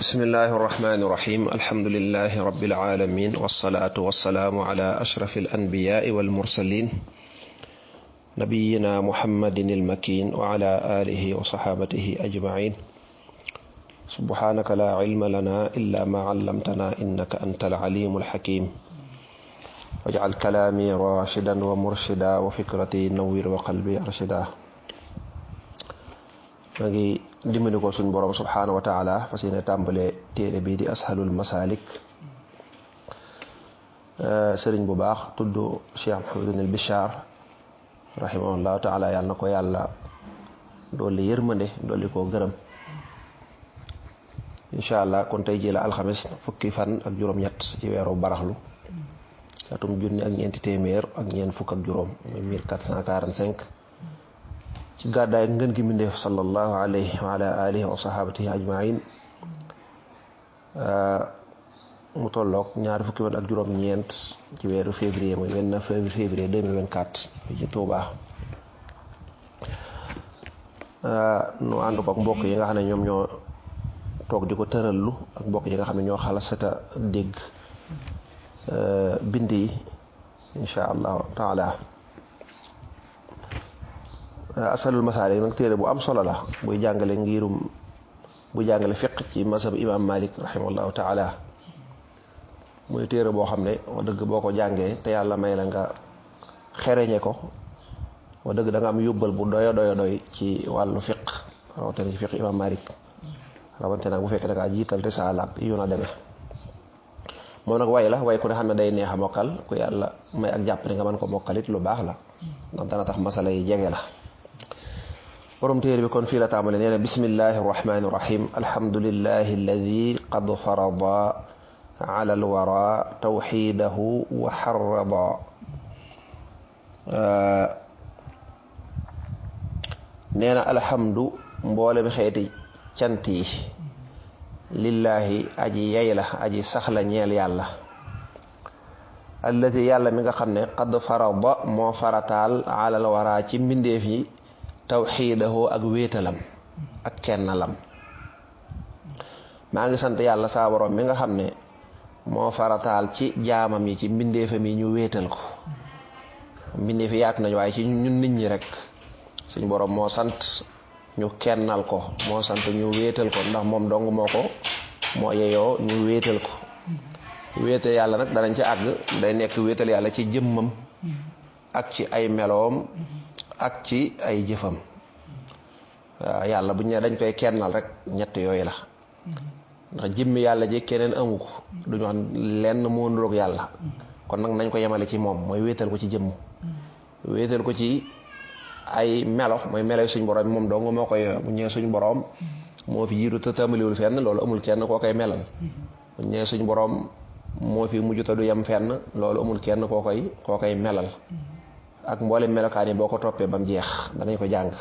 بسم الله الرحمن الرحيم الحمد لله رب العالمين والصلاة والسلام على أشرف الأنبياء والمرسلين نبينا محمد المكين وعلى آله وصحابته أجمعين سبحانك لا علم لنا إلا ما علمتنا إنك أنت العليم الحكيم واجعل كلامي راشدا ومرشدا وفكرتي نوير وقلبي أرشدا magi dimbali ko suñ borom subhanahu wa ta'ala fasiyene tambale téré bi di ashalul masalik serigne bu baax tuddu Cheikh Mouhamadou Bachar rahimahullahu ta'ala yalla nako yalla doli yermande doli ko gërem inshallah kon tay jëla alxamis fukki fan ak juroom ñett ci wéru baraxlu atum junni ak ñenti témèr ak ñen fuk ak juroom 1445 ci gàddaay ngeen gi mindeef sallallahu alayhi wa ala alihi wa sahabatihi ajma'in mu tolloog ñaar fukki fan ak juroom ñent ci wéru février moy 29 février 2024 ci Touba nu ànd ko ak mbokk yi nga xam ne ñoom ñoo toog di ko tërallu ak mbokk yi nga xam ne ñoo xalasata dégg bind yi insha allahu taala asalul masalik nag téere bu am solo la buy jàngale ngirum bu jàngale fiqh ci mazhab imam Malik rahimahullahu taala muy téere boo xam ne wax dëgg boo ko jàngee te yàlla may la nga xereñe ko wax dëgg da nga am yóbbal bu doy ci wàllu fiqh rawatina ci fiqh imam Malik rawatina bu fekkee da ngaa jiital risaalaat yu na demee moom nag way la way ku ne xam ne day neex a mokkal ku yàlla may ak jàpp ne nga mën ko mokkalit lu baax la ndax dana tax masala yi jege la borom téere bi kon fii la tàmbale nee na bismillahi arrahmani irrahim alhamdulillahi alladi qad farada ala alwara tawxidahu wa xarrada nee na alhamdu mboole bi xeeti cant yi lillahi aji yey la aji saxla ñeel yàlla alladi yàlla mi nga xam ne qad farada moo farataal ala alwara ci mbindeef yi tawxiidahu ak wéetalam ak kennalam maa ngi sant yàlla saa borom mi nga xam ne moo farataal ci jaamam yi ci mbindeefam yi ñu wéetal ko mbindeef yi yaatu nañ waaye ci ñun nit ñi rek suñ borom moo sant ñu kennal ko moo sant ñu wéetal ko ndax moom dong moo yeyoo ñu wéetal ko wéetal yàlla nag danañ ci àgg day nekk wéetal yàlla ci jëmmam ak ci ay meloom ak ci ay jëfam waaw yàlla bu ñu ne dañ koy kennal rek ñett yooyu la ndax jëmmi yàlla ji keneen amu ko duñu wax lenn moo nuroog yàlla kon nag nañ ko yemale ci moom mooy wéetal ko ci jëmm wéetal ko ci ay melo mooy melo suñ borom moom dong moo koy bu ñëwee suñ borom moo fi jiitu te tàmbaliwul fenn loolu amul kenn koo koy melal bu ñëwee suñ borom moo fi mujj te du yem fenn loolu amul kenn koo koy melal ak mboolem melokaan yi boo ko toppee ba mu jeex danañ ko jàng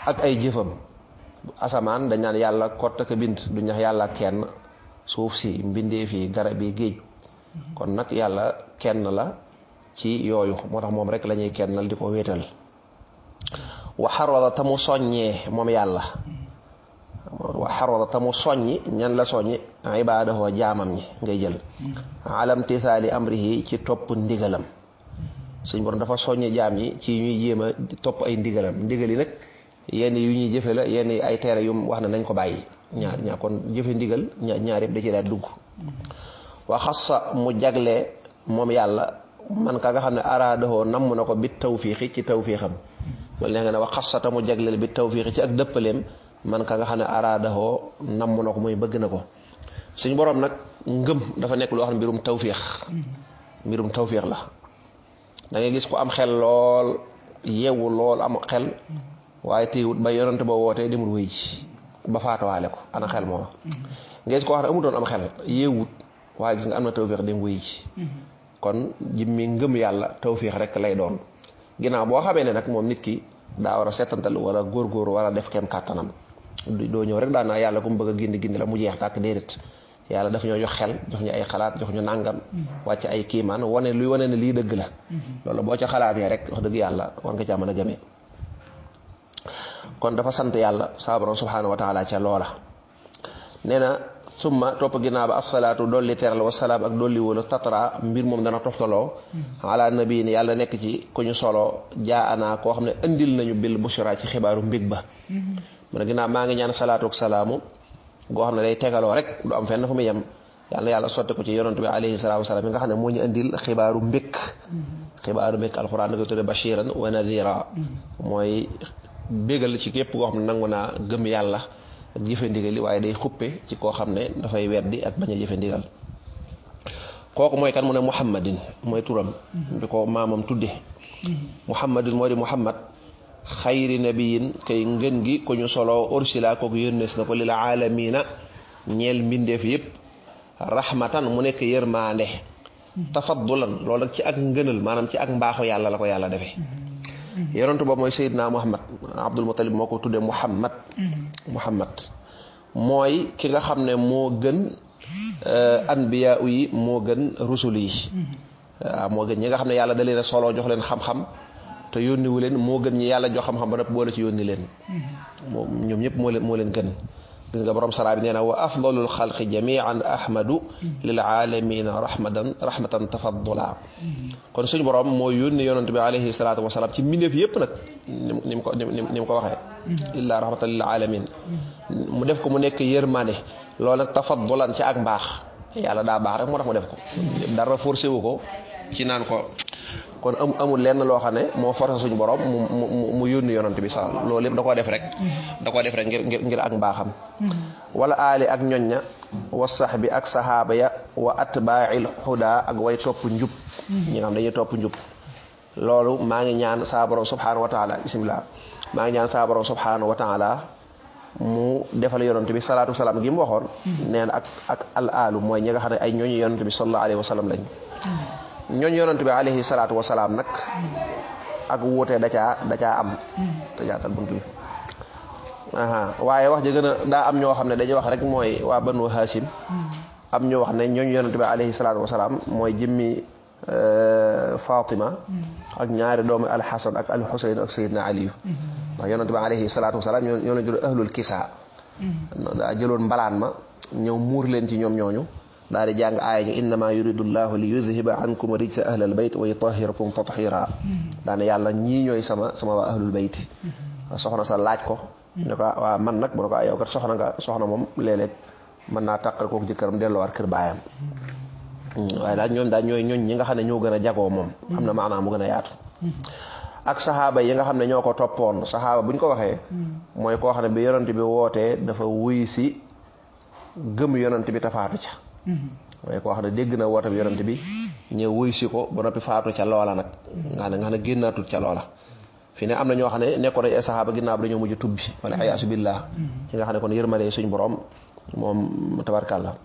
ak ay jëfam asamaan dañ naan yàlla kott ak bind du ñax yàlla kenn suuf si mbindeef yi garab yi géej kon nag yàlla kenn la ci yooyu moo tax moom rek la ñuy kennal di ko wéetal wa xarwada tamu soññee moom yàlla wa xarwada tamu soññi ñan la soññi ibaadahu jaamam ñi ngay jël alam tisaali amrihi ci topp ndigalam suñ borom dafa soññi jaam yi ci ñuy jéem a topp ay ndigalam ndigal yi nag yenn yu ñuy jëfe la yenn ay teere yu wax ne nañ ko bàyyi ñaar kon jëfe ndigal ñaar yëpp da ci daal dugg wa xassa mu jagle moom yàlla man ka nga xam ne araadahoo namm na ko bi tawfiixi ci tawfiixam loolu nee nga ne wa xassata mu jagleel bi tawfiixi ci ak dëppaleem man ka nga xam ne araadahoo namm na ko muy bëgg na ko suñ borom nag ngëm dafa nekk loo xam ne mbirum tawfiix la da ngay gis ko am xel lool yeewu lool am xel waaye téewut ba yonante ba wootee demul wéy ji ba faatuwaale ko ana xel moom nga gis ko wax ne amutoon am xel yeewut waaye gis nga am na tawfiix dem wéy ji kon jimmi ngëm yàlla tawfiix rek lay doon ginnaaw boo xamee ne nag moom nit ki daa war a settantal wala góorgóor wala def kem kàttanam doo ñëw rek daan naa yàlla ku mu bëgg a gindi la mu jeex tàkk déedéet yàlla daf ñoo jox xel jox ñu ay xalaat jox ñu nàngam wàcc ay kiimaan luy wane ne lii dëgg la loolu boo ca xalaatee rek wax dëgg yàlla war nga caa mën a jëmee kon dafa sant yàlla saa borom subhanahu wa taala ca loola nee na summa topp ginnaaw ba asalaatu dolli teral wasalaam ak dolli wóolu tatra mbir moom dana toftaloo ala nabi ni yàlla nekk ci ku ñu solo jaa ana koo xam ne andil nañu bil bushra ci xibaaru mbég ba mu ne ginnaaw maa ngi ñaan salaatu ak salaamu goo xam ne day tegaloo rek du am fenn fu mu yem yàlla sotti ko ci yonent bi alayhi salaatu wasalaam yi nga xam ne moo ñu andil xibaaru mbég alxuraan da koy tudde bashiran wa nadira mooy bégal ci képp koo xam ne nangu naa gëm yàlla ak jëfe ndigal li waaye day xuppe ci koo xam ne dafay weddi ak bañ a jëfe ndigal kooku mooy kan mu ne muhammadin mooy turam bi ko maamam tudde muhammadin moo di muhammad xayri nabiyin kay ngën gi ko ñu solo ursila kooku yónnees na ko lil aalamiina ñeel mbindeef yépp rahmatan mu nekk yërmaande tafaddulan loolu nag ci ak ngënal maanaam ci ak mbaaxu yàlla la ko yàlla defee yonentu boobu mooy Seydina Muhammad Abdul Muttalib moo ko tuddee Muhammad mooy ki nga xam ne moo gën anbiya yi moo gën rusul yi waaw moo gën ñi nga xam ne yàlla da leen a solo jox leen xam-xam te yónniwu leen moo gën ñi yàlla jox xam-xam ba nag boole ci yónni leen moom ñoom ñëpp moo leen gën gis nga borom saraa bi nee na wa afdalul xalqi jamian ahmadu lil alamina rahmatan tafaddula kon suñu borom moo yónni yonent bi alayhi salaatu wasalaam ci mbindeef yëpp nag ni mu ko waxee illa rahmatan lil alamin mu def ko mu nekk yërmande loolu nag tafaddulan ci ak mbaax yàlla daa baax rek moo tax mu def ko dara forcé wu ko ci naan ko kon amul lenn loo xam ne moo forcé suñu borom mu yónni yonent bi sax loolu lépp da koo def rek ngir ak mbaaxam wala aali ak ñoñña wa sax bi ak sahaaba ya wa atbaa'il huda ak way topp njub ñi nga xam dañuy topp njub loolu maa ngi ñaan saa borom subhanahu wa taala bismillah maa ngi ñaan saa borom subhanahu wa taala mu defal yonent bi salaatu salaam gi mu waxoon neen ak al aalu mooy ñi nga xam ne ay ñooñu yonent bi sallallahu alayhi wa sallam lañ ñooñ yonent bi alayhi salaatu wasalaam nag ak wuute da caa am te jaatal buntu bi waaye wax ji gën a daa am ñoo xam ne dañuy wax rek mooy waa banu hashim am ñoo wax ne ñooñ yonent bi alayhi salaatu wasalaam mooy jëmmi Fatima ak ñaari doomu alxasan ak alxuseyn ak sayidna aliyu ndax yonent bi alayhi salaatu wasalaam ñoo la jël ahlul kisa daa jëloon mbalaan ma ñëw muur leen ci ñoom ñooñu daal di jàng aaya ñu innama yuridu llahu li yudhiba ankum rijsa ahlal bayt wa yutahhirakum tathira daane yàlla ñii ñooy sama waa ahlul bayt soxna sa laaj ko ne ko waa man nag bu ne ko yow kat soxna moom léeg-léeg mën naa tàqal kooku jëkkëram delloowaat kër baayam waaye daal ñoom daal ñooy ñi nga xam ne ñoo gën a jagoo moom am na maanaam mu gën a yaatu ak saxaaba yi nga xam ne ñoo ko toppoon saxaaba bu ñu ko waxee mooy koo xam ne bi yonent bi wootee dafa wuy si gëm yonent bi tafaatu ca mooy koo xam ne dégg na woote bi yonent bi ñëw wuy si ko ba noppi faatu ca loola nag nga xam ne génnaatul ca loola fi ne am na ñoo xam ne nekkoon ay saxaaba ginnaaw bi dañoo mujj tubbi wala ayaasu billah ci nga xam ne kon yërmande suñ borom moom tabarkàlla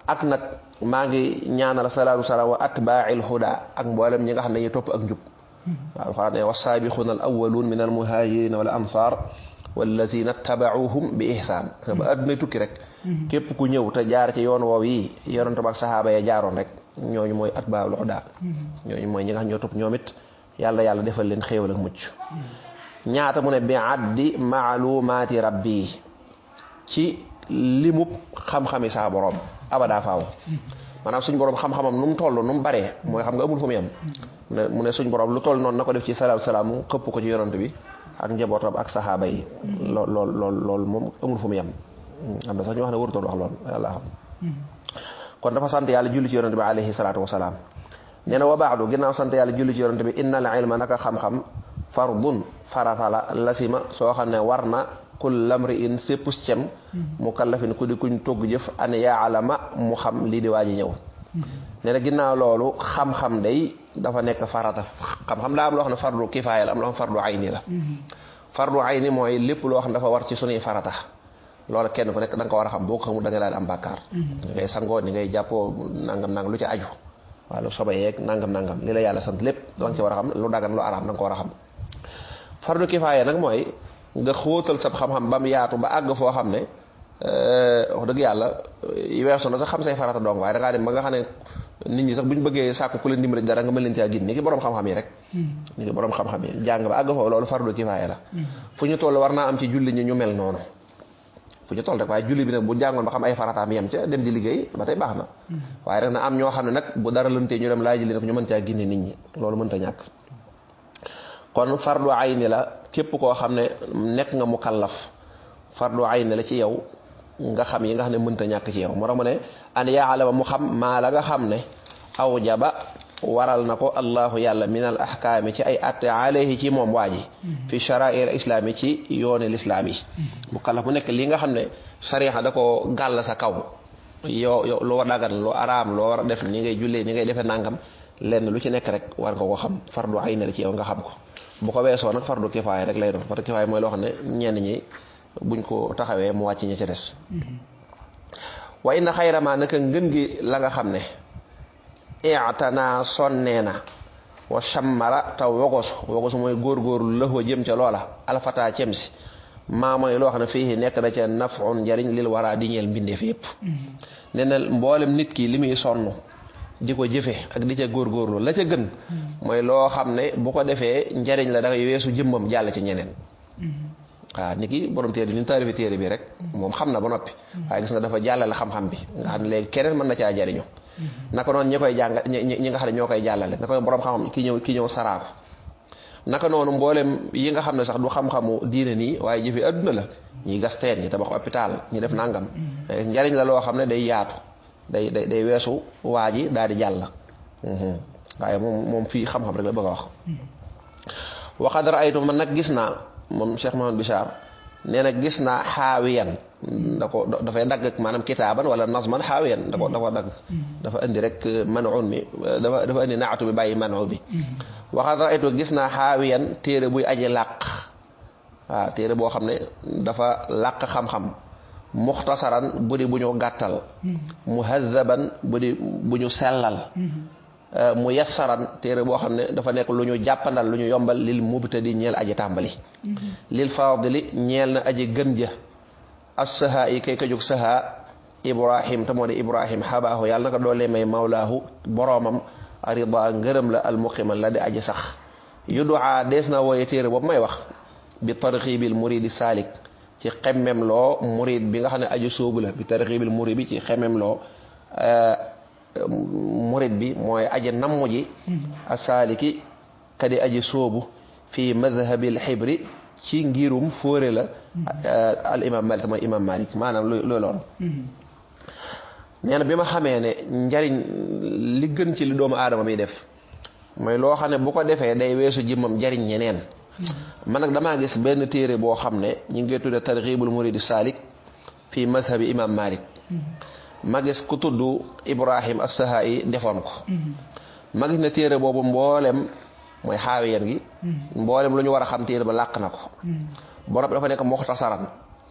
ak nag maa ngi ñaanal salaatu salaam wa atbaa'il huda ak mboolem ñi nga xam ne dañuy topp ak njub waaw alxuraan ne wassaabiquuna al awwaluun min al muhaajiriina wal ansaar wallazina tabauhum bi ihsaan ba addunay tukki rek képp ku ñëw te jaar ci yoon woow yi yonent ba ak saxaaba ya jaaroon rek ñooñu mooy atbaa'ul huda ñooñu mooy ñi nga xam ñoo topp ñoom it yàlla defal leen xéewal ak mucc ñaata mu ne bi addi maalumaati rabbi ci limub xam-xami saa borom abada faaw maanaam suñ borom xam-xamam nu mu toll nu mu baree mooy xam nga amul fu mu yem mu ne suñ borom lu toll noonu na ko def ci salaatu salaamu xëpp ko ci yonent bi ak njabootam ak saxaaba yi lool moom amul fu mu yem am na sax ñu wax ne warutoon wax lool yàlla xam kon dafa sant yàlla julli ci yonent bi alayhi salaatu wasalaam nee na wa baadu ginnaaw sant yàlla julli ci yonent bi innal ilma naka xam-xam fardun farata la lasima soo xam ne war na kul lamri in séppus cem mu kallafin ku di kuñ togg jëf an yaalama mu xam lii di waaji ñëw nee na ginnaaw loolu xam-xam day dafa nekk farata xam-xam daa am loo xam ne fardu kifaaya la am loo xam fardu ayni la fardu ayni mooy lépp loo xam ne dafa war ci sunuy farata loolu kenn ku nekk da nga ko war a xam boo ko xamul da nga daal am bàkkaar ni ngay sangoo ni ngay jàppoo nangam lu ci aju waaw lu sobe yeeg nangam li la yàlla sant lépp da nga ci war a xam lu dagan lu araam da nga ko war a xam fardu kifaaya nag mooy nga xóotal sab xam-xam ba mu yaatu ba àgg foo xam ne wax dëgg yàlla weesu na sax xam say farata dong waaye da ngaa dem ba nga xam ne nit ñi sax bu ñu bëggee sàkk ku leen dimbali dara nga mën leen caa gin ni ki borom xam-xam yi rek ni ki borom xam-xam yi jàng ba àgg foofu loolu fardu kifaaya la fu ñu toll war naa am ci julli ñi ñu mel noonu fu ñu toll rek waaye julli bi nag bu jàngoon ba xam ay farataam yem ca dem di liggéey ba tey baax na waaye rek na am ñoo xam ne nag bu dara lëntee ñu dem laaj leen ko ñu mën caa génne nit ñi loolu mënta ñàkk kon fardu ayni la képp koo xam ne nekk nga mukallaf fardu ayni la ci yow nga xam yi nga xam ne mënta ñàkk ci yow moo tax mu ne an yaalama mu xam maa la nga xam ne awjaba waral na ko allahu yàlla min al ahkaami ci ay atte alayhi ci moom waa ji fi sharaa'ir islaam yi ci yooni lislaam yi mukallaf mu nekk li nga xam ne sariya da ko gàll sa kaw yow loo dagan loo araam loo war a def ni ngay jullee ni ngay defee nangam lenn lu ci nekk rek war nga ko xam fardu ayni la ci yow nga xam ko bu ko weesoo nag fardu kifaaya rek lay doon fardu kifaaya mooy loo xam ne ñenn ñi buñ ko taxawee mu wàcc ñi ci des wa inna xayra ma naka ngën gi la nga xam ne i'tana sonnee na wa shammara taw wogosu mooy góorgóorlu lëxoo jëm ca loola alfata cem si maa mooy loo xam ne fii nekk da ca naf'un njariñ lil wara di ñeel mbindeef yépp nee na mboolem nit ki li muy sonn di ko jëfe ak di ca góorgóorlu la ca gën mooy loo xam ne bu ko defee njariñ la dafay weesu jëmmam jàll ci ñeneen waaw nit ki borom téere ñu taarifi téere bi rek moom xam na ba noppi waaye gis nga dafa jàllale xam-xam bi nga xam ne léegi keneen mën na caa jariñu naka noonu ñi koy jàng ñi nga xam ne ñoo koy jàllale naka borom xam-xam ki ñëw saraako naka noonu mboolem yi nga xam ne sax du xam-xamu diine nii waaye jëfi adduna la ñi gas teen ñi tabax hôpital ñi def nangam njariñ la loo xam ne day yaatu day weesu waa ji daal di jàll waaye moom fii xam-xam rek la bëgg a wax waqad ra'aytu man nag gis naa moom Cheikh Mahamad Bichar nee na gis naa xaawiyan dafay dagg maanaam kitaaban wala nazman xaawiyan dafa dagg dafa indi rek manuun mi dafa indi naatu bi bàyyi manu bi waxaat ra'aytu gis naa xaawiyan téere buy aji làq waaw téere boo xam ne dafa làq xam-xam muxtasaran bu di bu ñu gàttal muhazzaban bu di bu ñu sellal mu yassaran téere boo xam ne dafa nekk lu ñu jàppandal lu ñu yombal lil mubtadi ñeel aji tàmbali lil faadili ñeel na aji gën ja as-sahaa yi kay ka jóg sahaa ibrahim te moo di ibrahim xabaahu yàlla naka doolee may mawlaahu boroomam rida ngërëm la almuqiman la di aji sax yuduaa dees na wooye téere boobu may wax bi tarxibil muridi saalik ci xemmem loo murid bi nga xam ne aju sóobu la bi tarxibil murid bi ci xemmem loo murid bi mooy aji nammu ji asaaliki kadi aji sóobu fii madhabil xibri ci ngirum fóore la al imam malik mooy imam malik maanaam looloon nee na bi ma xamee ne njariñ li gën ci li doomu aadama bi def mooy loo xam ne bu ko defee day weesu jëmmam njariñ ñeneen man nag damaa gis benn téere boo xam ne ñu ngi tudde targhibul muridi salik fii mazhabi imam malik ma gis ku tudd ibrahim as-Sahaai defoon ko ma gis ne téere boobu mboolem mooy xaawiyan gi mboolem lu ñu war a xam téere ba làq na ko borom dafa nekk muxtasaran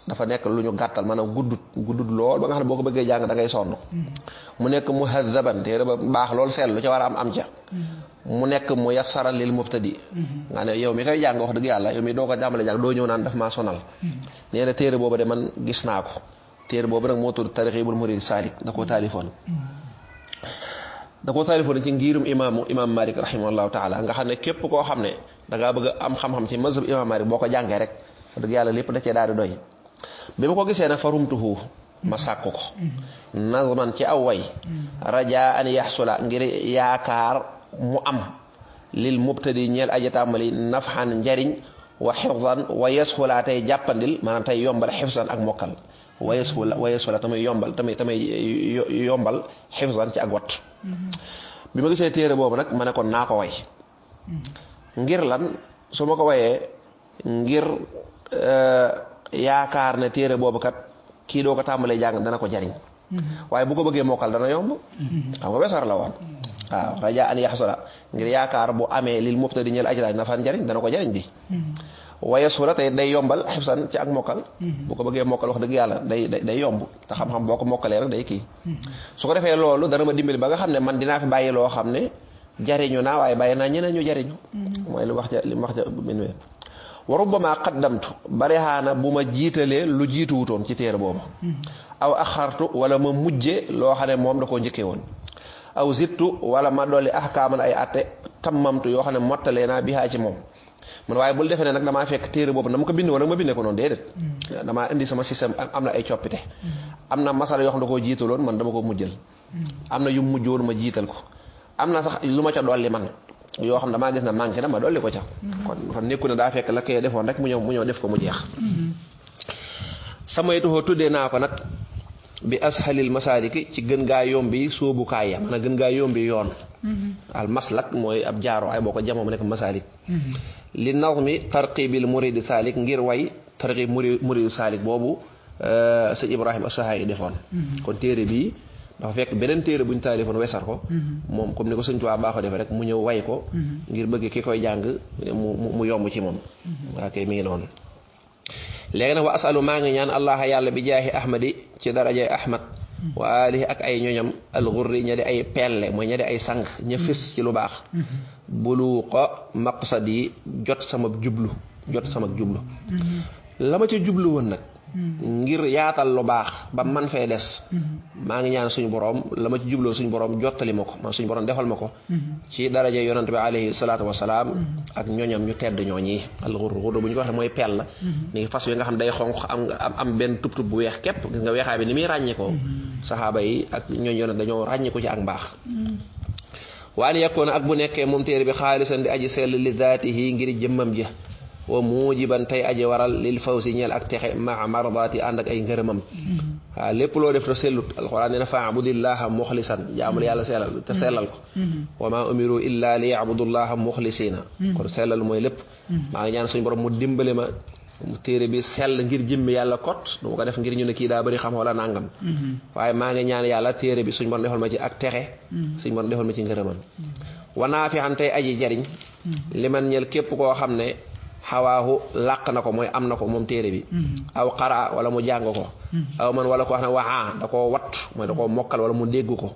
dafa nekk lu ñu gàttal maanaam guddut lool ba nga xam ne boo ko bëggee jàng da ngay sonn mu nekk muhazzaban téere ba baax lool seetlu lu ca war a am ca mu nekk mu yassaran lil mubtadi nga ne yow mi koy jàng wax dëgg yàlla yow mi doo ko jàmbale jàng doo ñëw naan daf maa sonal nee na téere boobu de man gis naa ko téere boobu nag moo tudd targhibul murid salik da koo taalifoon ci ngirum imam malik rahimahullahu taala nga xam ne képp koo xam ne da ngaa bëgg am xam-xam ci mazhab imam malik boo ko jàngee rek wax dëgg yàlla lépp da cee daal di doy bi ma ko gisee nag farumtuhu ma sàkk ko nazman ci aw way raja an yaxsula ngir yaakaar mu am lil mubtadi ñeel aji tàmbali nafxan njariñ wa xifdan wa yasxula tey jàppandil maanaam tey yombal xifsan ak mokkal wa yasxula tamay yombal xifsan ci ak wat bi ma gisee téere boobu nag ma ne kon naa ko way ngir lan su ma ko wayee ngir yaakaar ne téere boobu kat kii doo ko tàmbalee jàng dana ko jariñ waaye bu ko bëggee mokkal dana yomb xam nga weesar la woon waaw raja an yaxsula ngir yaakaar bu amee lil mubtadi ñeel ajlaaj na fan jariñ dana ko jariñ di waaye sura tey day yombal xifsan ci ak mokkal bu ko bëggee mokkal wax dëgg yàlla day yomb te xam-xam boo ko mokkalee rek day kii su ko defee loolu dana ma dimbali ba nga xam ne man dinaa fi bàyyi loo xam ne jariñu naa waaye bàyyi naa ñeneen ñu jariñu mooy li mu wax ja min wee wa rubbama qaddamtu barixaana bu ma jiitalee lu jiitu wutoon ci téere boobu aw axartu wala ma mujje loo xam ne moom da koo njëkkee woon aw zittu wala ma dolli ahkaaman ay atte tammamtu yoo xam ne mottalee naa bihaa ci moom man waaye bul defee ne nag damaa fekk téere boobu na ma ko bind woon nag ma bindee ko noonu déedéet damaa indi sama système am na ay coppite am na masala yoo xam ne da koo jiitaloon man dama ko mujjal am na yu mujj woon ma jiital ko am na sax lu ma ca dolli man yoo xam ne damaa gis na manqué na ma dolli ko ca kon nekku ne daa fekk la koy defoon rek mu ñëw def ko mu jeex samay tuxoo tuddee naa ko nag bi ashalil masaliki ci gën gaa yombi sóobukaay ya man a gën gaa yombi yoon al maslak mooy ab jaaro ay boo ko jamoo mu nekk masalik li naw mi tarqibil muridi salik ngir way tarqib muridu salik boobu sëñ Ibrahima As-Sahaay defoon kon téere bii dafa fekk beneen téere buñ taalifoon wesar ko moom comme ni ko sëñ Tuubaa baa ko defee rek mu ñëw way ko ngir bëgg ki koy jàng mu yomb ci moom waa kay mi ngi noonu léegi nag wa asalu maa ngi ñaan allah yàlla bi jaahi ahmadi ci darajay ahmad wa alihi ak ay ñoñam alxurri ña di ay pelle mooy ña di ay sang ña fis ci lu baax buluqa maqsad yi jot sama jublu la ma ca jublu woon nag ngir yaatal lu baax ba man fee des maa ngi ñaan suñu borom la ma ci jubloo suñu borom jottali ma ko man suñu borom defal ma ko ci daraja yonent bi alayhi salaatu wasalaam ak ñooñam ñu tedd ñooñi alxurru bu ñu ko waxee mooy pell la ni fas wi nga xam day xonq am benn tub bu weex képp gis nga weexaay bi ni muy ràññee ko saxaaba yi ak ñooñ yonent dañoo ràññee ko ci ak mbaax waan yekkoon ak bu nekkee moom téere bi xaalisan di aji sell li daatihi ngir jëmmam ja wa mujiban tey aji waral lil fawsi ñeel ak texe maa mardaati ànd ak ay ngërëmam waaw lépp loo def te sellut alxuraan nee na faabudillaha muxlisan jaamul yàlla sellal te sellal ko wa maa umiru illa li yabudullaha muxlisina kon sellal mooy lépp maa ngi ñaan suñu borom mu dimbale ma téere bi sell ngir jëmmi yàlla kot du ma ko def ngir ñu ne kii daa bëri xam wala nangam waaye maa ngi ñaan yàlla téere bi suñu borom defal ma ci ak texe suñu borom defal ma ci ngërëmam wa naafi'an tey aji jariñ li man ñeel képp koo xam ne xawaahu làq na ko mooy am na ko moom téere bi aw xaraa wala mu jàng ko aw man wala koo xam ne waxaa da koo wat mooy da koo mokkal wala mu dégg ko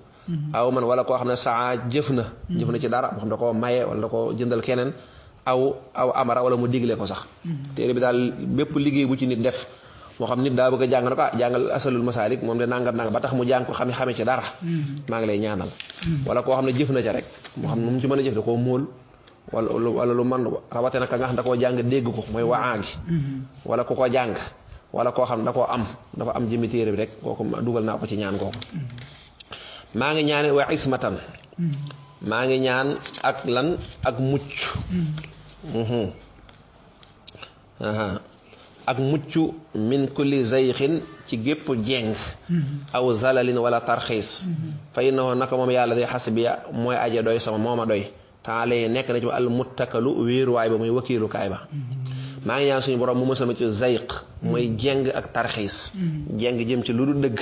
aw man wala koo xam ne saa jëf na ci dara moo xam da koo maye wala da koo jëndal keneen aw amara wala mu digle ko sax téere bi daal bépp liggéey bu ci nit def moo xam nit daa bëgg a jàng na ko jàngal asalul masalik moom de nangam ba tax mu jàng ko xame ci dara maa ngi lay ñaanal wala koo xam ne jëf na ca rek moo xam nu mu ci mën a jëf da koo móol wala lu man rawate nag ka nga xam da koo jàng dégg ko mooy waa gi wala ku ko jàng wala koo xam da koo am dafa am jëmmi téere bi rek kooku dugal naa ko ci ñaan kooku maa ngi ñaane wa ismatan maa ngi ñaan ak lan ak mucc ak mucc min kulli zayxin ci gépp jeng aw zalalin wala tarxiis fa innahu naka moom yàlla day xasbiya mooy aje doy sama mooma doy taale nekk na ci al muttakalu wéeruwaay ba muy wakiilukaay ba maa ngi ñaan suñu borom mu mësal ma ci zayq mooy jeng ak tarxiis jeng jëm ci lu dul dëgg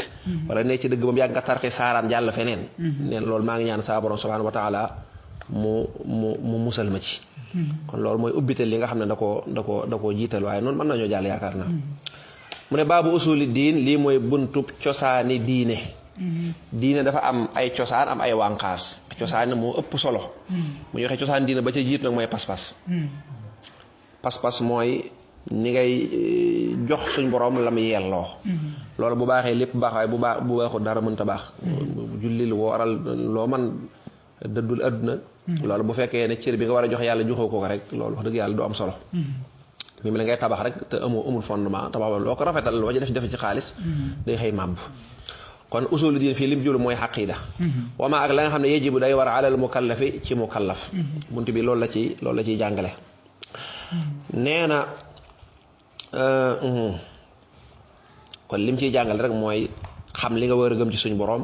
wala ne ci dëgg ba mu yàgg nga tarxiis saaraan jàll feneen neen loolu maa ngi ñaan saa borom subhanahu wa taala mu musal ma ci kon loolu mooy ubbital li nga xam ne da koo jiital waaye noonu mën nañoo jàll yaakaar naa mu ne baabu usuli diin lii mooy buntub cosaani diine dafa am ay cosaan am ay wànqaas cosaan moo ëpp solo mu ñu waxee cosaan diine ba ca jiit nag mooy pas-pas mooy ni ngay jox suñ borom la mu yelloo loolu bu baaxee lépp baax waaye bu baaxul dara mënta baax jullil wooral loo man dëddul àdduna loolu bu fekkee ne cër bi nga war a jox yàlla joxoo ko rek loolu wax dëgg yàlla du am solo mi la ngay tabax rek te amul fondement tabax loo ko rafetal loo ci def ci xaalis day xëy màbb kon usulu diin fii lim julu mooy xaqida wama ak la nga xam ne yejibu day war alal mukallafi ci mukallaf bunt bi loolu la ciy jàngale nee na kon lim ciy jàngale rek mooy xam li nga war a gëm ci suñ borom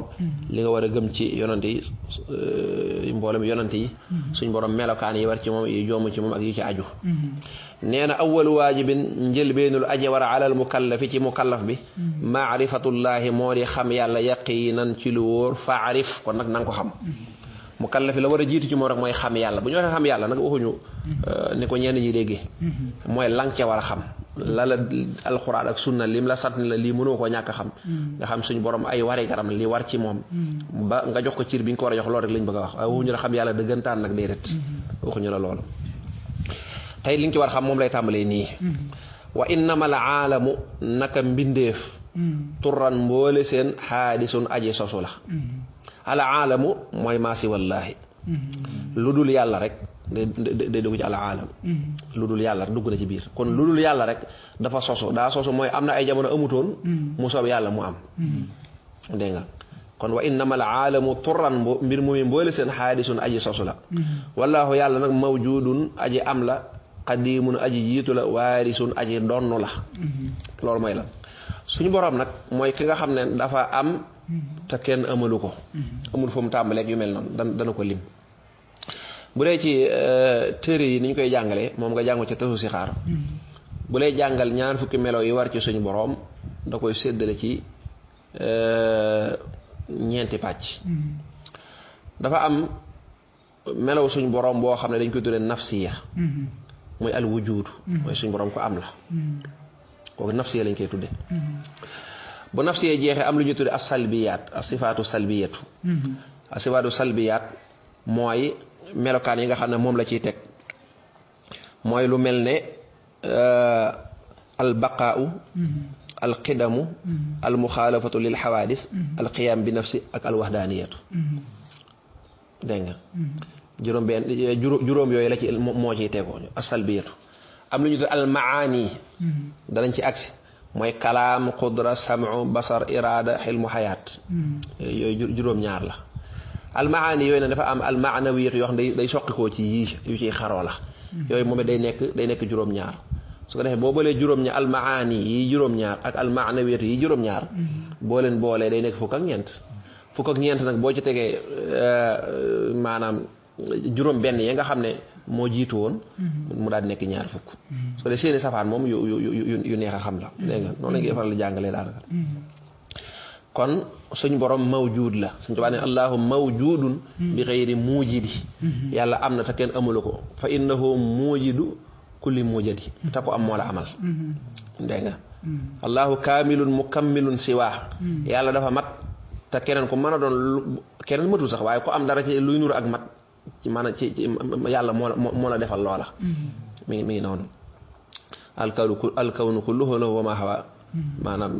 li nga war a gëm ci yonante yi mboolem yonante yi suñ borom melokaan yi war ci moom yi joomu ci moom ak yi ci aju nee na awalu waajibin njëlbeenul aje war a alal mukallafi ci mukallaf bi maarifatullaahi moo di xam yàlla yaqiinan ci lu wóor faarif kon nag na nga ko xam mukallafi la war a jiitu ci moom rek mooy xam yàlla bu ñu waxee xam yàlla nag waxuñu ni ko ñenn ñi déggee mooy lang ca war a xam la alxuraan ak sunna lim la sant la lii mënoo koo ñàkk a xam nga xam suñu borom ay wari garam li war ci moom ba nga jox ko cir bi nga ko war a jox loolu rek lañ bëgg a wax waaye waxuñu la xam yàlla dëggantaan nag déedéet waxuñu la loolu tey li nga ci war a xam moom lay tàmbalee nii wa innamal aalamu naka mbindeef turan mboole seen xaadisun aji sosu la al aalamu mooy maasi wallaahi lu dul yàlla rek day dugg ci al aalam lu dul yàlla rek dugg na ci biir kon lu dul yàlla rek dafa sosu daa sosu mooy am na ay jamono amutoon mu soob yàlla mu am dégg nga kon wa innama al aalamu turran mbir mu mboole seen xaadisun aji sosu la wallaahu yàlla nag mawjudun aji am la qadimun aji jiitu la waarisun aji donnu la loolu mooy la suñu boroom nag mooy ki nga xam ne dafa am te kenn amalu ko amul fu mu tàmbaleeg yu mel noonu dana ko lim bu dee ci téere yi ni ñu koy jàngalee moom nga jàngo ci tasu si xaar bu lay jàngal ñaar fukki melo yi war ci suñu boroom da koy séddale ci ñeenti pàcc dafa am melow suñu boroom boo xam ne dañ koy tuddee nafsiya mooy al wujud mooy suñu boroom ko am la kooku nafsiya lañ koy tudde bu nafsiya jeexee am lu ñu tudde as salbiyaat as sifaatu salbiyatu as sifaatu salbiyaat mooy melokaan yi nga xam ne moom la ciy teg mooy lu mel ne al baqaau al qidamu al muxaalafatu lil xawaadis al qiyaam bi nafsi ak al wahdaaniyatu dégg nga juróom yooyu la ci moo ciy tegoo as salbiyatu am lu ñu tudd al maani danañ ci agsi mooy kalaam qudra sam'u basar iraada xilmu xayaat yooyu juróom-ñaar la al maani yooyu nag dafa am al maanawiyatu yoo xam ne day soqikoo ci yii yu ciy xaroo la yooyu moom day nekk juróom-ñaar su ko defee boo boolee juróom-ñaar al maani yi juróom-ñaar ak al maanawiyatu yi juróom-ñaar boo leen boolee day nekk fukk ak ñeent nag boo ci tegee maanaam juróom benn yi nga xam ne moo jiitu woon mu daal di nekk ñaar fukk su ko defee seeni safaan moom yu neex a xam la dégg nga noonu lañ koy faral di jàngalee daanaka kon suñ borom mawjuud la suñ tubaab ne allahu mawjuudun bi xayri muujidi yàlla am na te kenn amulu ko fa innahu muujidu kulli muujadi te ko am moo la amal dégg nga allahu kaamilun mukammilun siwaa yàlla dafa mat te keneen ku mën a doon keneen matul sax waaye ko am dara ci luy nuru ak mat ci maanaam ci yàlla moo la defal loola mi ngi noonu alkawnu kulluhu lahu wa ma hawa maanaam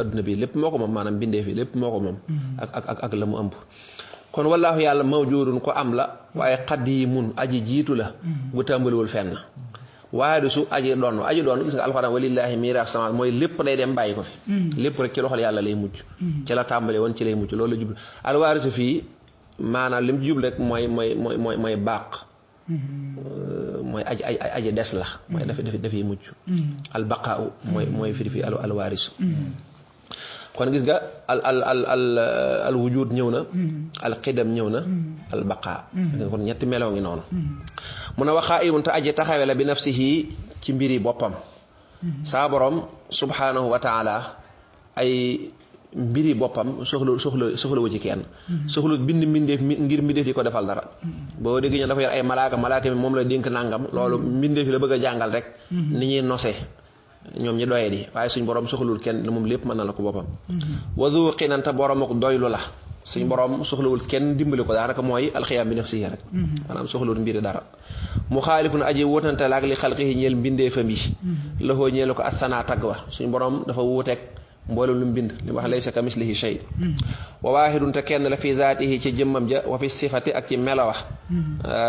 adduna bi lépp moo ko moom maanaam bindee fi lépp moo ko moom ak la mu ëmb kon wallaahu yàlla mawjuudun ko am la waaye qadiimun aji jiitu la bu tàmbaliwul fenn waarisu aji doon gis nga alxuraan walillaahi miiraas samaat mooy lépp day dem bàyyi ko fi lépp rek ci loxol yàlla lay mujj ci la tàmbali woon ci lay mujj loolu la jublu alwaarisu fii maanaam li mu jublu rek mooy baaq mooy aji des la mooy dafay mujj albaqaaw mooy firi fi alwaarisu kon gis nga al wujud ñëw na al qidam ñëw na al baqaa kon ñetti meloo ngi noonu mun a waxaa imun te aji taxawe la bi nafsihi ci mbiri boppam saa borom subhanahu wa taala ay mbiri boppam soxla wu ci kenn soxla bind mbindeef ngir mbindeef di ko defal dara boo dégg ñu dafa yor ay malaaka mi moom la dénk nangam loolu mbindeef yi la bëgg a jàngal rek ni ñuy nose ñoom ñi doye di waaye suñ borom soxlawul kenn moom lépp mën na la ko boppam wadu xinanta borom ak doylu la suñ borom soxlawul kenn dimbali ko daanaka mooy alxiyaam bi nafsihi rek maanaam soxlawul mbiri dara mu xaalifun aji wutante la ak li xalqihi ñeel mbindeefam yi laxoo ñeel ko asana tagg wa suñ borom dafa wuuteeg mboolem lu mu bind li wax laysa ka mislihi shay wa waahidun te kenn la fi zaatihi ci jëmmam ja wa fi sifati ak ci melo wax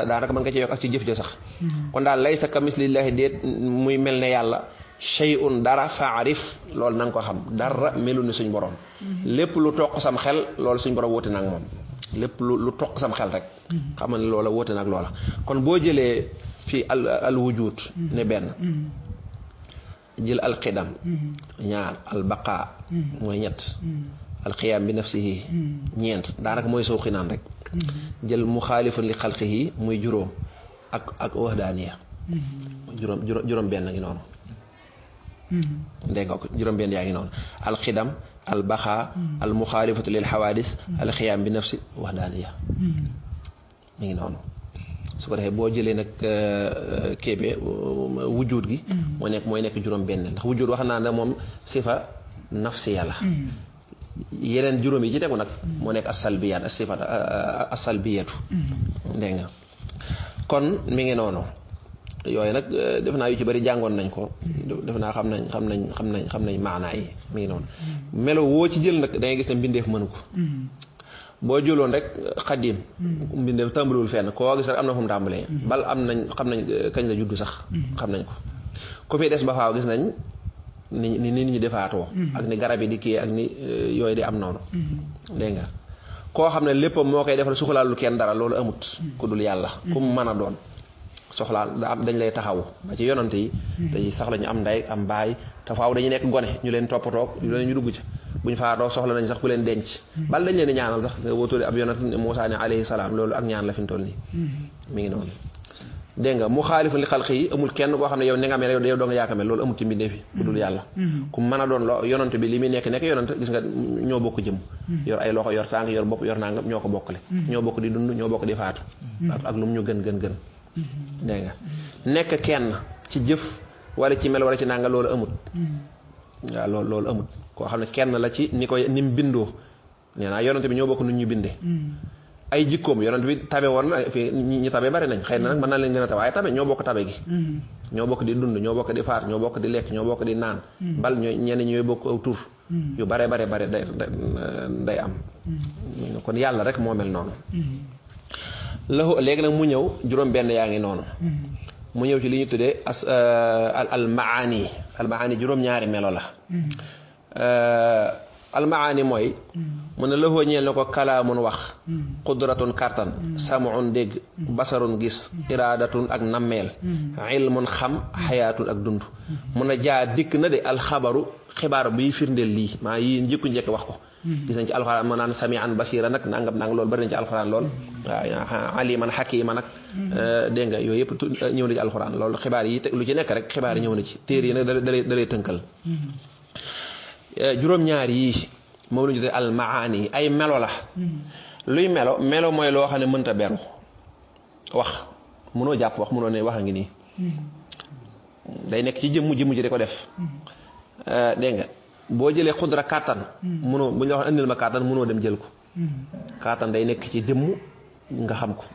daanaka mën nga ci yokk ak ci jëf ja sax kon daal laysa ka mislillahi déet muy mel ne yàlla shay'un dara faarif loolu na nga ko xam dara melu ni suñ borom lépp lu toq sam xel loolu suñ borom wóote na ak moom lépp lu toq sam xel rek xam ne loola wóote na ak loola kon boo jëlee fii al wujud ne benn jël al qidam ñaar al baqaa mooy ñett al qiyaam bi nafsihi ñeent daanaka mooy soo xinaan rek jël muxaalifun li xalqihi muy juróom ak wahdaaniya juróom benn ngi noonu dégg nga ko juróom benn yaa ngi noonu al qidam al baqaa al muxaalifatu lil xawaadis al qiyaam bi nafsi wahdaaniya mi ngi noonu su ko defee boo jëlee nag kéebe wujud gi mooy nekk juróom benn ndax wujud wax naa ne moom sifa nafsiya la yeneen juróom yi ci tegu nag moo nekk as-salbiyaat as-sifat as-salbiyatu dégg nga kon mi ngi noonu yooyu nag def naa yu ci bari jàngoon nañ ko def naa xam nañ maanaa yi mi ngi noonu melo woo ci jël nag da ngay gis ne mbindeef mënu ko boo jëloon rek xadim mbindeef tàmbaliwul fenn koo gis rek am na fu mu tàmbalee bal am nañ xam nañ kañ la juddu sax xam nañ ko ku fi des ba faaw gis nañ ni nit ñi defaatoo ak ni garab yi di kii ak ni yooyu di am noonu dégg nga koo xam ne léppam moo koy defal soxlaalul kenn dara loolu amut ku dul yàlla ku mu mën a doon soxlaal dañ lay taxawu ba ci yonante yi dañuy sax lañu am ndey am baay te faaw dañuy nekk gone ñu leen toppatoo ñu leen ñu dugg ci buñ faatoo soxla nañ sax ku leen denc bal dañ leen di ñaanal sax nga wóotóole ab yonant Muusaa ne alayhi salaam loolu ak ñaan la fi mu toll nii mi ngi noonu dégg nga mu xaalifa li xalq yi amul kenn koo xam ne yow ni nga mel yow doo nga yaaka mel loolu amul ci mbindeef yi ku dul yàlla ku mën a doon loo yonante bi li muy nekk yonante gis nga ñoo bokk jëm yor ay loxo yor tànk yor bopp yor nangam ñoo ko bokkale ñoo bokk di dund ñoo bokk di faatu ak lu mu ñu gën dégg nga nekk kenn ci jëf wala ci mel wala ci nanga loolu amut waaw loolu amut koo xam ne kenn la ci ni mu bindoo nee naa yonante bi ñoo bokk nu ñu bindee ay jikkoom yonante bi tabe woon na fi ñi tabe bari nañ xëy na nag mën naa leen gën a tabe waaye tabe ñoo bokk tabe gi ñoo bokk di dund ñoo bokk di faat ñoo bokk di lekk ñoo bokk di naan bal ñenn ñooy bokk aw tur yu bare day am kon yàlla rek moo mel noonu léegi nag mu ñëw juróom benn yaa ngi noonu mu ñëw ci li ñu tuddee al maani juróom-ñaari melo la al maani mooy mu ne lahu ñeel na ko kalaamun wax qudratun kartan samun dégg basarun gis iradatun ak nammeel ilmun xam xayaatun ak dund mun a jaa dikk na de alxabaru xibaar biy firndeel lii maa yi njëkk wax ko gis nañ ci alxuraan ma naan samian basira nag nangam loolu bari nañ ci alxuraan lool waaw aliman xakima nag dégg nga yooyu yëpp ñëw na ci alxuraan loolu xibaar yi lu ci nekk rek xibaar yi ñëw na ci téere yi nag da lay tënkal juróom-ñaar yii moom la ñu tuddee almaani ay melo la luy melo mooy loo xam ne mënta beru wax mënoo jàpp wax mënoo ne wax a ngi nii day nekk ci jëmm ji di ko def dégg nga boo jëlee xudra kàttan mënoo bu ñu la wax indil ma kàttan mënoo dem jël ko kàttan day nekk ci jëmm nga xam ko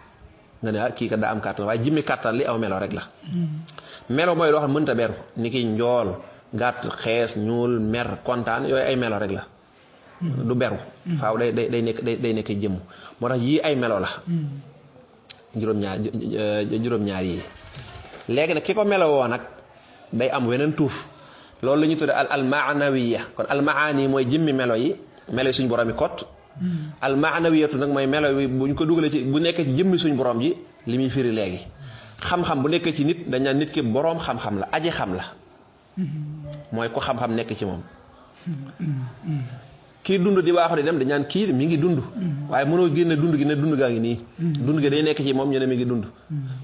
nga ne kii kat daa am kàttan waaye jëmmi kàttan li aw melo rek la melo mooy loo xam ne mënta beru ni ki njool gàtt xees ñuul mer kontaan yooyu ay melo rek la du beru faaw day nekk jëmm moo tax yii ay melo la juróom-ñaar yii léegi nag ki ko melo woo nag day am weneen tuuf loolu la ñuy tudde al maanawiya kon al maani mooy jëmmi melo yi suñ borom yi kot al maanawiyatu nag mooy melo yi buñ ko dugalee ci bu nekkee ci jëmmi suñ borom ji li muy firi léegi xam-xam bu nekkee ci nit dañ naan nit ki boroom xam-xam la aji xam la mooy ko xam-xam nekk ci moom kii dund di waaxu di dem dañ naan kii mi ngi dund waaye mënoo génne dund gi ne dund gaa ngi nii dund gi day nekk ci moom ñu ne mi ngi dund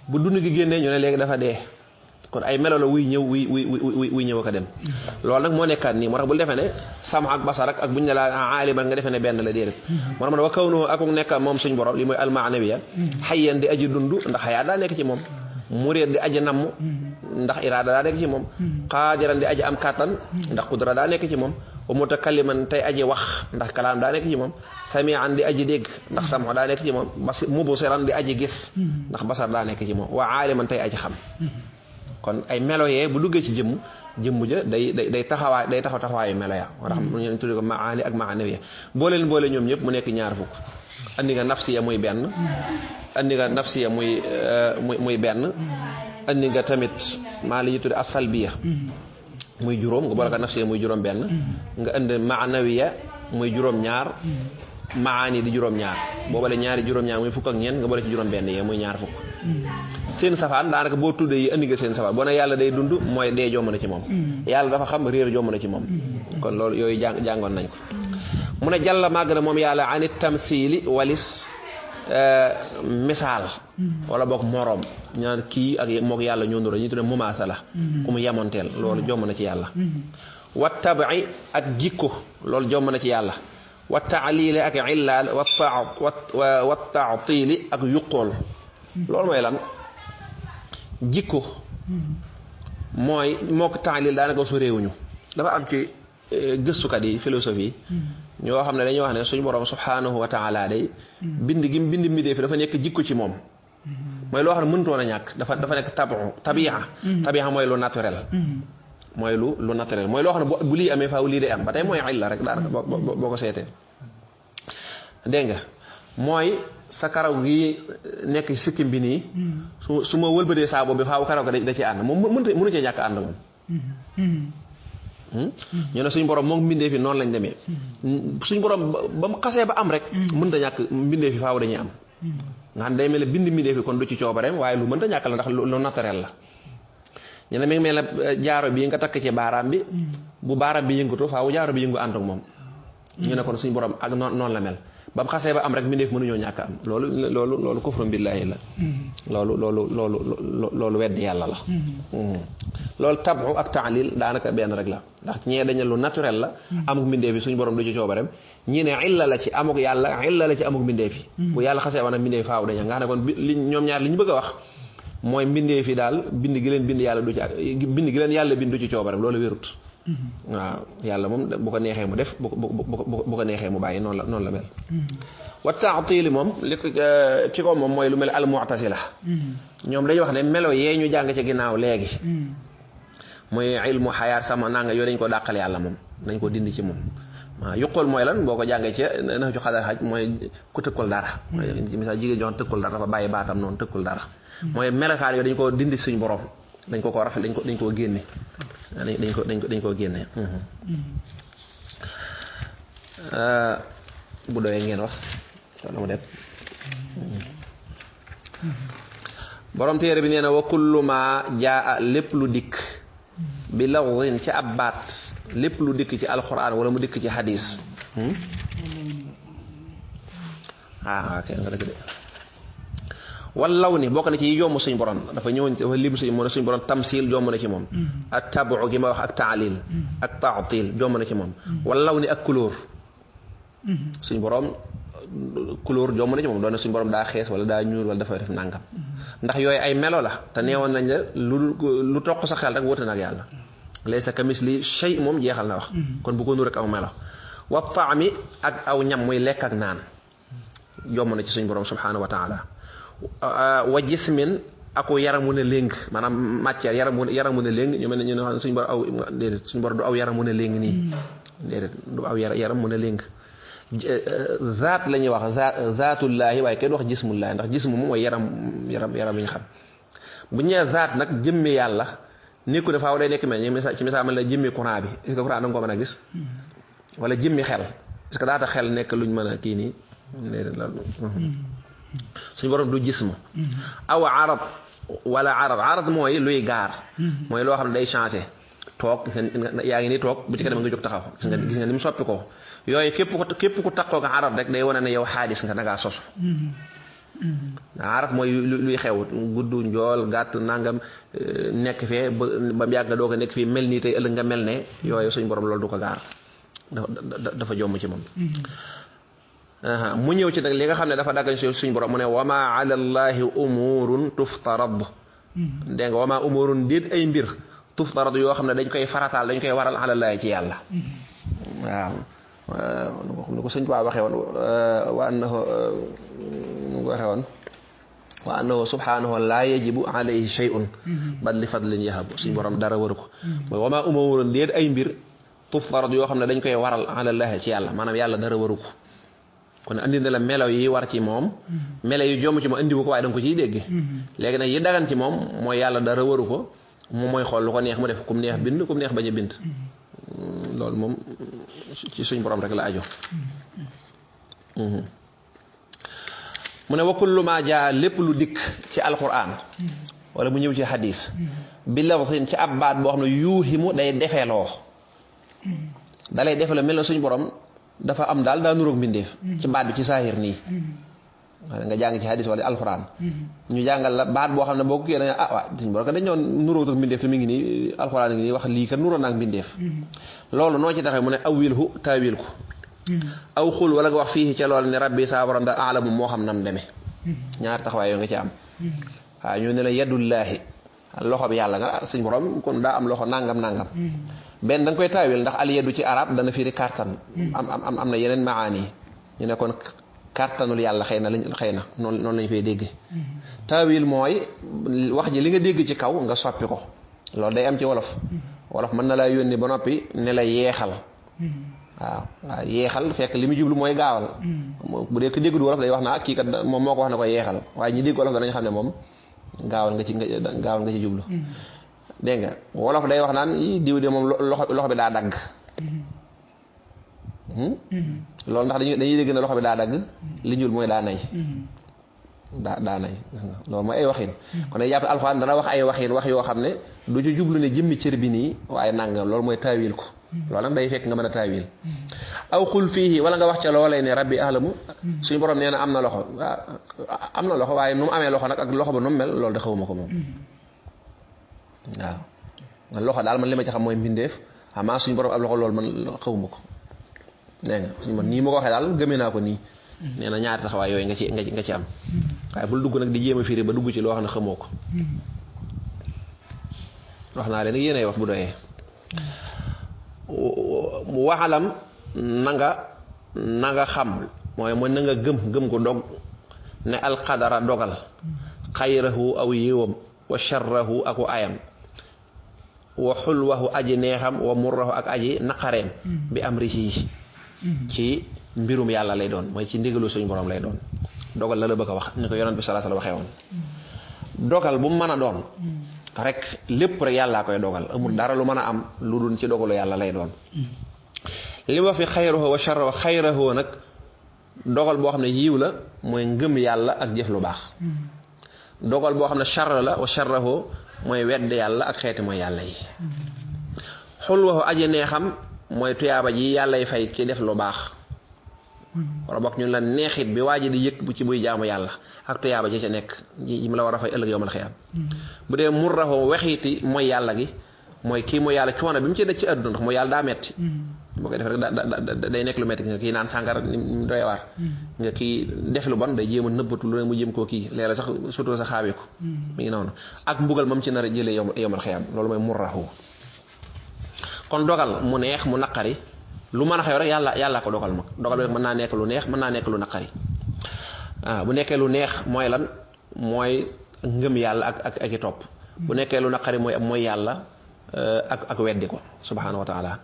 bu dund gi génnee ñu ne léegi dafa dee kon ay melo la wuy ñëw wuy ñëw ak dem loolu nag moo nekkaat nii moo tax bu defee ne sam ak basar ak buñ ne la aaliman nga defee ne benn la déedéet moo tax man wa kaw noo ak nekk moom suñ borom li mooy almaanawiya xayyan di aji dund ndax xayaat daa nekk ci moom murid di aji namm ndax iraada daa nekk ci moom qaadiran di aji am kàttan ndax qudra daa nekk ci moom wa mutakalliman tey aji wax ndax kalaam daa nekk ci moom samian di aji dégg ndax samho daa nekk ci moom mubsiran di aji gis ndax basar daa nekk ci moom wa aaliman tey aji xam kon ay melo yee bu duggee ci jëmm ja day taxawaayu melo ya moo tax ñu tudde ko maani ak maanawiya boole ñoom ñëpp mu nekk ñaar fukk andi nga nafsiya muy benn andi nga nafsiya muy benn andi nga tamit maa li ñu tudde asalbiya muy juróom nga boole ko nafsiya muy juróom benn nga indi maanawiya muy juróom ñaar maani di juróom ñaar boobale ñaari juróom ñaar muy fukk ak ñeent nga boole ci juróom benn yee muy ñaar fukk seen safaan daanaka boo tuddee yi andi nga seen safaan boo ne yàlla day dund mooy dee jomb na ci moom yàlla dafa xam réer jomb na ci moom kon loolu yooyu jàngoon nañ ko mu ne jàlla màgg na moom yàlla anit tamthili walis misaal wala boog moroom ñaan kii ak mook yàlla ñoo nuroo ñu tudde mumaasala ku mu yemonteel loolu jomb na ci yàlla wa tabi ak jikko loolu jomb na ci yàlla wa taalili ak illaal wa taatili ak yuqool loolu mooy lan jikko mooy moo ko taalil daanaka su réewuñu dafa am ci gëstukat yi philosophie ñoo xam ne dañuy wax ne suñu borom subhanahu wa taala day bind gi bind mbindee fi dafa nekk jikko ci moom mooy loo xam ne mënutoon a ñàkk dafa nekk tabi'a mooy lu naturel mooy lu naturel mooy loo xam ne bu lii amee faaw lii day am ba tey mooy illa rek daanaka boo ko seetee dégg nga mooy sa karaw gi nekk sikkim bi nii su ma wëlbatee saa boobu faaw karaw ga da ci ànd moom mënu cee ñàkk ànd moom ñu ne suñ borom moom mbindee fi noonu lañ demee suñ borom ba mu xasee ba am rek mënta ñàkk mbindee fi faaw dañuy am nga xam day mel ne bind mbindee fi kon du ci coobareem waaye lu mënta ñàkk la ndax lu naturel la ñu ne mi ngi mel ne jaaro bi nga takk ci baaraam bi bu baaraam bi yëngatu faaw jaaro bi yëngu ànd ak moom ñu ne kon suñ borom ak noonu la mel ba mu xasee ba am rek mbindeef mënuñoo ñàkk am loolu kufru billaahi la loolu weddi yàlla la loolu tabu ak taalil daanaka benn rek la ndax ñee dañu lu naturel la amuk mbindeef yi suñu borom du ci coobareem ñi ne illa la ci amuk yàlla illa la ci amuk mbindeef yi bu yàlla xasee ba nag mbindeef faaw dañu nga xam ne kon ñoom ñaar li ñu bëgg a wax mooy mbindeef yi daal bind gi leen bind yàlla du ci bind gi leen yàlla bind du ci coobareem loolu wérut waaw yàlla moom bu ko neexee mu def bu ko neexee mu bàyyi noonu la mel wa taatili moom li ci ko moom mooy lu mel al mu'tasila ñoom dañuy wax ne melo yee ñu jàng ci ginnaaw léegi muy ilmu xayaat sama nanga yooyu dañ ko dàqal yàlla moom dañ ko dindi ci moom waaw yuqul mooy lan boo ko jàngee ci na ci xadar xaj mooy ku tëkkul dara mooy misaal jigéen joxoon tëkkul dara dafa bàyyi baatam noonu tëkkul dara mooy melokaan yooyu dañ ko dindi suñ borom dañ ko rafet dañ koo génne dañ koo génne bu doyee ngeen wax wala mu dem borom téere bi nee na wa kullu ma jaa lépp lu dikk bi lafzin ci ab baat lépp lu dikk ci alquran wala mu dikk ci hadis ok nga dëgg de wallaw ni bokk na ci yomb suñ borom dafa ñëwoon dafa lim suñ borom tamsil jomb na ci moom ak tabu gi ma wax ak taalil ak taatil jomb na ci moom wallaw ni ak couleur suñ borom couleur jomb na ci moom doon na suñ borom daa xees wala daa ñuul wala dafay def nàngam ndax yooyu ay melo la te neewoon nañ la lu toq sa xel rek wóote nag yàlla laysa kamisli shay moom jeexal na wax kon bu ko nur rek aw melo wa taami ak aw ñam muy lekk ak naan jomb na ci suñ borom subhanahu wa taala wa jismin ako yaramu ne léng maanaam matière yaramu ne léng ñu mel ne ñu ne xam ne suñu bor aw déedéet suñu bor du aw yaramu ne léng nii déedéet du aw yaram mu ne léng zaat la ñuy wax zaatullaahi waaye kenn wax jismullaahi ndax jismu moom mooy yaram yi ñu xam bu ñëwee zaat nag jëmmi yàlla nekku ne faaw day nekk mel ñu ci misaal man la jëmmi courant bi est-ce que courant da nga ko mën a gis wala jëmmi xel est-ce que daata xel nekk luñ mën a kii nii déedéet loolu suñu borom du jism aw arad mooy luy gaar mooy loo xam ne day changé toog yaa ngi nii toog bu ci kanam nga jóg taxaw gis nga ni mu soppi ko yooyu képp ku takkoo ak arad rek day wane ne yow xaadis nga dangaa sosu arad mooy luy xew gudd njool gàtt nangam nekk fee ba mu yàgg nga doo ko nekk fii mel nii tey ëllëg nga mel ne yooyu suñu borom loolu du ko gaar dafa jomm ci moom mu ñëw ci nag li nga xam ne dafa daggañ suñ borom mu ne wama ala llahi umurun tuftarad dégg nga wama umurun déet ay mbir tuftarad yoo xam ne dañ koy farataal dañ koy waral ala llahi ci yàlla waaw xam ne ko sëñ Tuubaa waxee woon wa annahu mu waxee woon wa annahu subhanahu la yajibu alayhi shay'un bal li fadlin yahabu suñ borom dara waru ko mooy wama umurun déet ay mbir tuftarad yoo xam ne dañ koy waral ala llahi ci yàlla maanaam yàlla dara waru ko kon andi na la melo yi war ci moom melo yu jomm ci moom andi wu ko waaye danga ko ciy dégg léegi nag yi dagan ci moom mooy yàlla dara waru ko moom mooy xool lu ko neex mu def kum neex bind kum neex bañ a bind loolu moom ci suñ borom rek la aju mu ne wa kullu ma jaa lépp lu dikk ci alquran wala mu ñëw ci hadis bi lafzin ci ab baat boo xam ne yuuhimu day defeloo dalay defeloo mel na suñ borom dafa am daal daa nuroog mbindeef ci baat bi ci saahir nii nga jàng ci hadis wala alxuraan ñu jàngal la baat boo xam ne boo ko kii dañu waa suñu borom dañ ñoon nuróotul mbindeef te mi ngi nii alxuraan ngi nii wax lii kat nuróo naag mbindeef loolu noo ci taxee mu ne awwilhu taawil ko aw xul wala nga wax fii ca loolu ne rabbi saa borom da alamu moo xam nam demee ñaari taxawaay yoo nga ci am waaw ñu ne la yadullaahi loxo bi yàlla nga suñu borom kon daa am loxo nangam benn da nga koy taawil ndax al yadu ci arab dana firi kartan am na yeneen maani ñu ne kon kartanul yàlla xëy na noonu lañu koy dégg taawil mooy wax ji li nga dégg ci kaw nga soppi ko loolu day am ci wolof mën na laa yónni ba noppi ne la yeexal waaw yeexal fekk li mu jublu mooy gaawal bu dee ko dégg du wolof day wax naa kii kat moom moo ko wax ne ko yeexal waaye ñi dégg wolof danañ xam ne moom gaawal nga ci jublu dégg nga wolof day wax naan yi diw de moom loxo bi daa dagg loolu ndax dañuy dégg ne loxo bi daa dagg li ñuul mooy daa nay daa nay loolu mooy ay waxin kon day jàpp alxuraan dana wax ay waxin wax yoo xam ne du ci jublu ne jëmmi cër bi nii waaye nangam loolu mooy taawil ko loolu nag day fekk nga mën a taawil aw xul fii wala nga wax ca loolee ne rabbi ahlamu suñu borom nee na am na loxo am na loxo waaye nu mu amee loxo nag ak loxo ba nu mu mel loolu da xawuma ko moom waaw man loxo daal man li ma ci xam mooy mbindeef amaa suñu borom ab loxo loolu man xawuma ko dégg nga suñu man nii ma ko waxee daal gëmee naa ko nii nee na ñaari taxawaay yooyu nga ci am waaye bul dugg nag di jéem a firi ba dugg ci loo xam ne xamoo ko wax naa leen yéenay wax bu doyee waxalam na nga xam mooy na nga gëm ko dog ne alqadara dogal xayrahu aw yiwam wa sharrahu aku ayam wa xulwahu aji neexam wa murrahu ak aji naqareem bi amrihi ci mbirum yàlla lay doon mooy ci ndigalu suñu borom lay doon dogal la bëgg a wax ni ko yonent bi sallallahu alayhi wasallam waxee woon dogal bu mu mën a doon rek lépp rek yàllaa koy dogal amul dara lu mën a am lu dul ci dogalu yàlla lay doon li wax fi xayrahu wa sharrahu xayrahu nag dogal boo xam ne yiw la mooy ngëm yàlla ak jëf lu baax dogal boo xam ne sharr la wa sharrahu mooy wedd yàlla ak xeeti mooy yàlla yi xulwahu aji neexam mooy tuyaaba ji yàllay fay ki def lu baax wala bokk ñun la neexit bi waa ji di yëg bu ci buy jaamu yàlla ak tuyaaba ji ca nekk yi mu la war a fay ëllëg yowmal xiyaam bu dee murrahu wexiti mooy yàlla gi mooy kii mooy yàlla coono bi mu ci daj ci àdduna ndax mooy yàlla daa metti boo koy def rek day nekk lu metti nga kii naan sàngara ni mu doy waar nga kii def lu bon day jéem a nëbbatu lu ne mu jéem koo kii léeg-léeg sax surtout sa xaawee ko mi ngi noonu ak mbugal moom ci nar a jëlee yowmal xiyaam loolu mooy murrahu kon dogal mu neex mu naqari lu mën a xew rek yàlla ko dogal mag dogal bi rek mën naa nekk lu neex mën naa nekk lu naqari bu nekkee lu neex mooy lan mooy ngëm yàlla ak i topp bu nekkee lu naqari mooy yàlla ak weddi ko subhanahu wa taala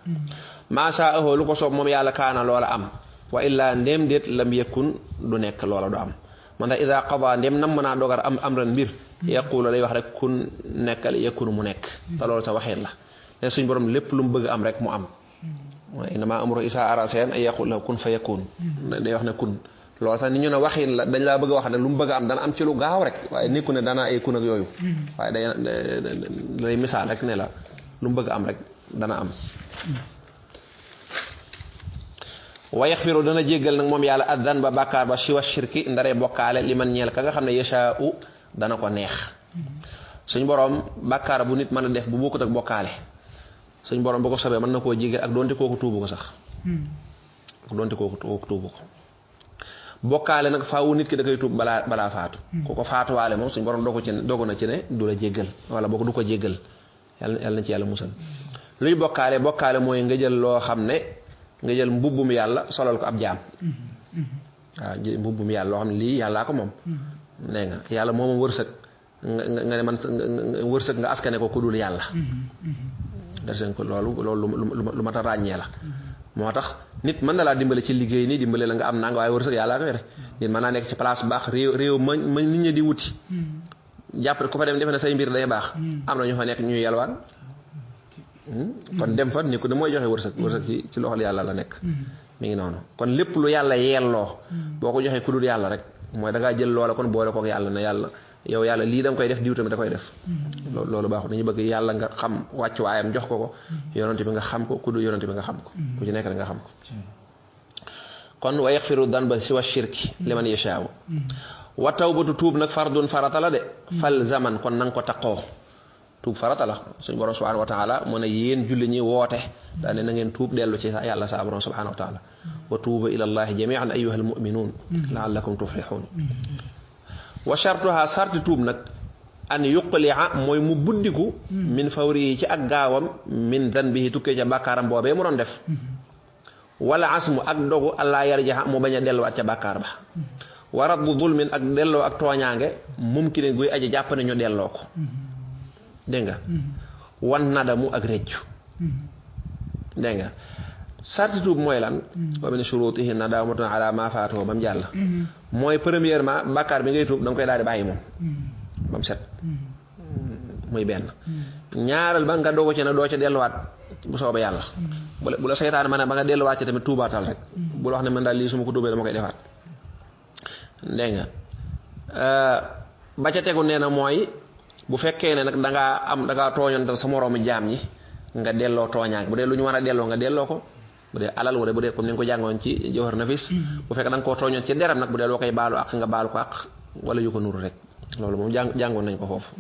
maa shaahu lu ko soob moom yàlla kaana loola am wa illaa ndéem déet lam yakun du nekk loola du am man tax ida qada ndéem nam mën a dogar am amran mbir yaqulu day wax rek kun nekkal yakunu mu nekk te loolu sa waxin la ne suñ borom lépp lu mu bëgg am rek mu am mooy innama amruhu izaa araada shay'an an yaqula lahu kun fayakun day wax ne kun loolu sax ni ñu ne waxin la dañ laa bëgg a wax ne lu mu bëgg a am dana am ci lu gaaw rek waaye nekku ne dana ay kun ak yooyu waaye day misaal rek ne la lu mu bëgg a am rek dana am wa yaxfiru dana jéggal nag moom yàlla addan ba bàkkaar ba siwa shirki ndaree bokkaale li man ñeel ka nga xam ne yashaa'u dana ko neex suñ borom bàkkaar bu nit mën a def bu bokkut ak bokkaale suñ borom bu ko sobee mën na koo jéggal ak doonte kooku tuubu ko sax ak doonte kooku tuubu ko bokkaale nag faawu nit ki da koy tuub balaa faatu ku ko faatuwaale moom suñ borom dogu na ci ne du la jéggal wala boo ko du ko jéggal yàlla na ci yàlla musal luy bokkaale mooy nga jël loo xam ne nga jël mbubbum yàlla solal ko ab jaam waaw mbubbum yàlla loo xam ne lii yàllaa ko moom nee nga yàlla moomam wërsëg nga ne man wërsëg nga askane ko ku dul yàlla dersen ko loolu lu mat a ràññee la moo tax nit mën na laa dimbale ci liggéey nii dimbale la nga am nanga waaye wërsëg yàllaa ko yore nit mën naa nekk ci place bu baax réew ma nit ñi di wuti jàpp ku fa dem defe ne say mbir day baax am na ñu fa nekk ñuy yalwaan kon dem fa ni ko ne mooy joxe wërsëg ci loxol yàlla la nekk mi ngi noonu kon lépp lu yàlla yelloo boo ko joxee ku dul yàlla rek mooy da ngaa jël loola kon boole kook yàlla ne yàlla yow yàlla lii da nga koy def diw tamit da koy def loolu baaxul dañu bëgg yàlla nga xam wàccu waayam jox ko yonent bi nga xam ko ku dul yonent bi nga xam ko ku ci nekk rek nga xam ko kon wa yaxfiru danba siwa shirki liman yashaa'u wa tawbatu tuub nag fardun farata la de fal zaman kon nanga ko taqoo tuub farata la suñ borom subhanahu wa taala mu ne yéen julli ñi woote daane na ngeen tuub dellu ci yàlla sa borom subhanahu wa taala wa tuubu ila allahi jamian ayyuhal mu'minun la'allakum tuflihun wa shartuha sarti tuub nag an yuqli'a mooy mu buddiku min fawri yi ci ak gaawam min danbihi tukkee ca bàkkaaram boobee mu doon def wala asmu ak dogu allah yarjaha mu bañ a delluwaat ca bàkkaar ba wa raddu zulmin ak delloo ak tooñaange mumkin guy aji jàpp ne ñu delloo ko dégg nga wan nadamu ak réccu dégg nga sarti tuub mooy lan wa min shurutihi nadamatun ala ma faatoo ba mu jàll mooy premièrement bàkkaar bi ngay tuub da nga koy daal di bàyyi moom ba mu set muy benn ñaaral ba nga dogo ci nag doo ca delluwaat bu soobee yàlla bu la seytaan ma ne ba nga delluwaat ci tamit tuubaatal rek bu la wax ne man daal lii su ma ko tuubee dama koy defaat dégg nga ba ca tegu nee na mooy bu fekkee ne nag dangaa tooñantal sa moroomu jaam ñi nga delloo tooñaak bu dee lu ñu war a delloo nga delloo ko bu dee alal wala bu dee comme ni nga ko jàngoon ci Jawhar Nafis bu fekkee da nga koo tooñoon ci deram nag bu dee loo koy baalu ak nga baalu ko ak wala yu ko nuru rek loolu moom jàngoon nañ ko foofu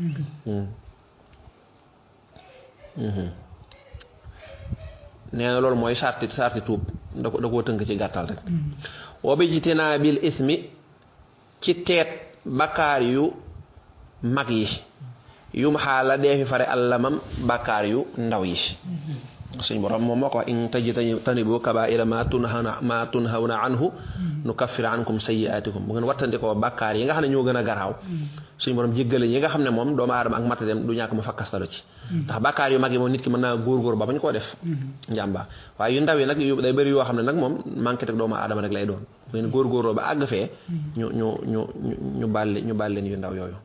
nee na loolu mooy sarti tuub da koo tënk ci gàttal rek wa bi jtinaabil ismi ci teet bakkaar yu mag yi yum xaala dee fi fare allamam bakkaar yu ndaw yi suñ borom moom moo ko wax in tajtanibu kabaa'ira ma tunhawna anhu nukaffir ankum sayyi'atikum bu ngeen wattandikoo bakkaar yi nga xam ne ñoo gën a garaaw suñ borom jéggale yi nga xam ne moom doomu aadama ak matatem du ñàkk mu fakkastalu ci ndax bakkaar yu mag yi moom nit ki mën naa góor ba bañ koo def njàmba waaye yu ndaw yi nag day bëri yoo xam ne nag moom manqué teg doomu aadama rek lay doon bu ngeen góorgóorloo ba àgg fee ñu baal leen yu ndaw yooyu